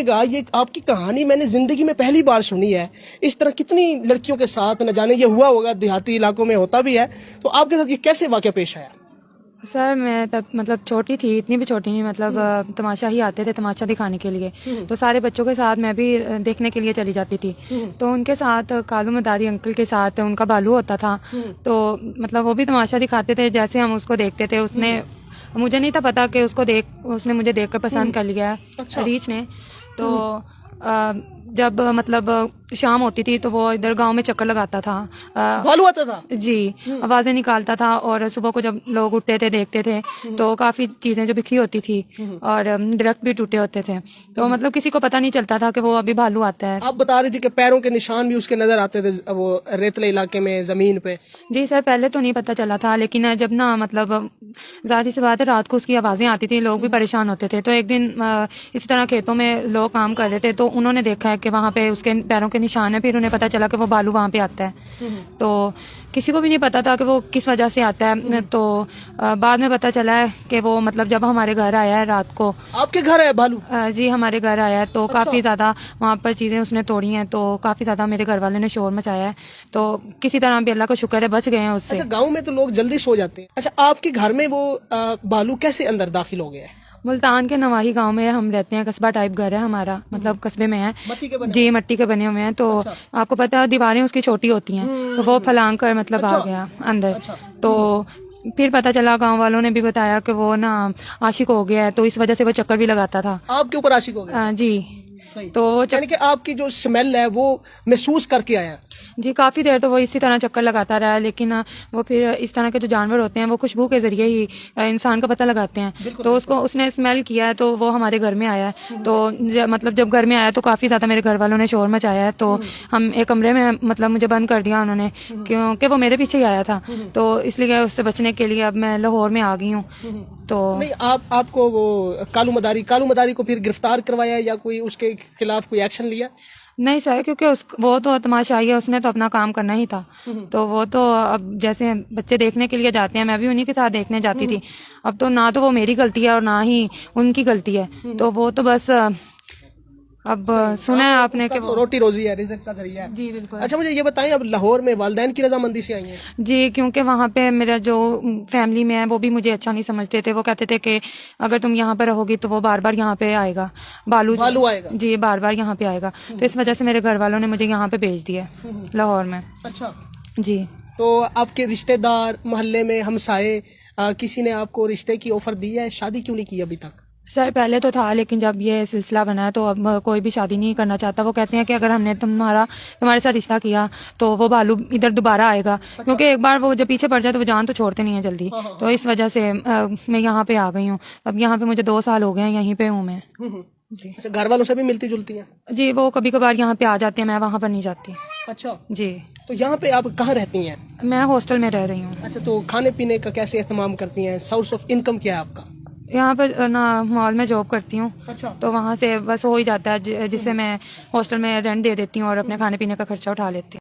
ये आपकी कहानी मैंने जिंदगी में पहली बार सुनी है। इस तरह कितनी लड़कियों के साथ न जाने ये हुआ होगा, देहाती इलाकों में होता भी है। तो आपके साथ ये कैसे वाकया पेश आया? सर मैं तब मतलब छोटी थी, इतनी भी छोटी नहीं, मतलब तमाशा ही आते थे तमाशा दिखाने के लिए। तो सारे बच्चों के साथ मैं भी देखने के लिए चली जाती थी। तो उनके साथ कालू मदारी अंकल के साथ उनका बालू होता था। तो मतलब वो भी तमाशा दिखाते थे, जैसे हम उसको देखते थे। उसने मुझे नहीं था पता कि उसने मुझे देखकर पसंद कर लिया है। अच्छा। रीच ने तो जब मतलब शाम होती थी तो वो इधर गांव में चक्कर लगाता था। बालू आता था जी, आवाजें निकालता था। और सुबह को जब लोग उठते थे देखते थे तो काफी चीजें जो बिखरी होती थी और दरख्त भी टूटे होते थे। तो मतलब किसी को पता नहीं चलता था कि वो अभी भालू आता है। आप बता रही थी कि पैरों के निशान भी उसके नजर आते थे वो रेतले इलाके में, जमीन पे। जी सर, पहले तो नहीं पता चला था, लेकिन जब ना मतलब जाहिर सी बात है रात को उसकी आवाजें आती थी, लोग भी परेशान होते थे। तो एक दिन इसी तरह खेतों में लोग काम कर रहे थे तो उन्होंने देखा है कि वहाँ पे उसके पैरों के निशान है। फिर उन्हें पता चला कि वो भालू वहाँ पे आता है। तो किसी को भी नहीं पता था कि वो किस वजह से आता है। तो बाद में पता चला है कि वो मतलब जब हमारे घर आया है रात को। आपके घर है भालू? जी, हमारे घर आया है तो काफी ज्यादा वहाँ पर चीजें उसने तोड़ी हैं। तो काफी ज्यादा मेरे घर वाले ने शोर मचाया है। तो किसी तरह भी अल्लाह का शुक्र है बच गए हैं उससे। अच्छा, गांव में तो लोग जल्दी सो जाते हैं। अच्छा, आपके घर में वो भालू कैसे अंदर दाखिल हो गया है? मुल्तान के नवाही गांव में हम रहते हैं, कस्बा टाइप घर है हमारा, मतलब कस्बे में है। मट्टी के बने? जी, मट्टी के बने हुए हैं। तो आपको पता है दीवारें उसकी छोटी होती हैं, तो वो फलांग कर मतलब आ गया अंदर। तो फिर पता चला, गांव वालों ने भी बताया कि वो ना आशिक हो गया है, तो इस वजह से वो चक्कर भी लगाता था। आपके ऊपर आशिक हो गया? जी। सही। तो यानी कि आपकी जो स्मेल है वो महसूस करके आया? जी, काफी देर तो वो इसी तरह चक्कर लगाता रहा, लेकिन वो फिर इस तरह के जो जानवर होते हैं वो खुशबू के जरिए ही इंसान का पता लगाते हैं। तो उसने स्मेल किया है तो वो हमारे घर में आया है। तो मतलब जब घर में आया तो काफी ज्यादा मेरे घर वालों ने शोर मचाया है। तो हम एक कमरे में मतलब मुझे बंद कर दिया उन्होंने, क्योंकि वो मेरे पीछे ही आया था। तो इसलिए उससे बचने के लिए अब मैं लाहौर में आ गई हूँ। तो नहीं, आपको वो कालू मदारी को फिर गिरफ्तार करवाया या कोई उसके खिलाफ कोई एक्शन लिया? नहीं सर, क्योंकि वो तो तमाशाई है, उसने तो अपना काम करना ही था। तो वो तो अब जैसे बच्चे देखने के लिए जाते हैं, मैं भी उन्हीं के साथ देखने जाती थी। अब तो ना तो वो मेरी गलती है और ना ही उनकी गलती है। तो वो तो बस अब सुना है आपने कि तो रोटी रोजी है, रिज़्क़ का जरिया है। जी बिल्कुल। अच्छा, मुझे ये बताएं, अब लाहौर में वालिदैन की रजामंदी से आई हैं? जी, क्योंकि वहाँ पे मेरा जो फैमिली में है वो भी मुझे अच्छा नहीं समझते थे। वो कहते थे कि अगर तुम यहाँ पे रहोगी तो वो बार बार यहाँ पे आएगा, भालू आएगा। जी, बार बार यहाँ पे आएगा। तो इस वजह से मेरे घर वालों ने मुझे यहाँ पे भेज दिया लाहौर में। अच्छा, जी। तो आपके रिश्तेदार, मोहल्ले में हमसाए, किसी ने आपको रिश्ते की ऑफर दी है? शादी क्यों नहीं की अभी तक? सर पहले तो था, लेकिन जब ये सिलसिला बना है तो अब कोई भी शादी नहीं करना चाहता। वो कहते हैं कि अगर हमने तुम्हारे साथ रिश्ता किया तो वो भालू इधर दोबारा आएगा। क्योंकि एक बार वो जब पीछे पड़ जाए तो वो जान तो छोड़ते नहीं है जल्दी। तो इस वजह से मैं यहाँ पे आ गई हूँ। अब यहाँ पे मुझे 2 साल हो गए हैं, यहीं पे हूँ मैं। जी। अच्छा, घर वालों से भी मिलती जुलती हैं? जी, वो कभी कभार यहाँ पे आ जाते हैं, मैं वहाँ पर नहीं जाती। अच्छा, जी, तो यहाँ पे आप कहाँ रहती हैं? मैं हॉस्टल में रह रही हूँ। अच्छा, तो खाने पीने का कैसे एहतमाम करती हैं? सोर्स ऑफ इनकम क्या है आपका? यहाँ पर ना मॉल में जॉब करती हूँ। अच्छा। तो वहाँ से बस हो ही जाता है, जिससे मैं हॉस्टल में रेंट दे देती हूँ और अपने खाने पीने का खर्चा उठा लेती हूँ।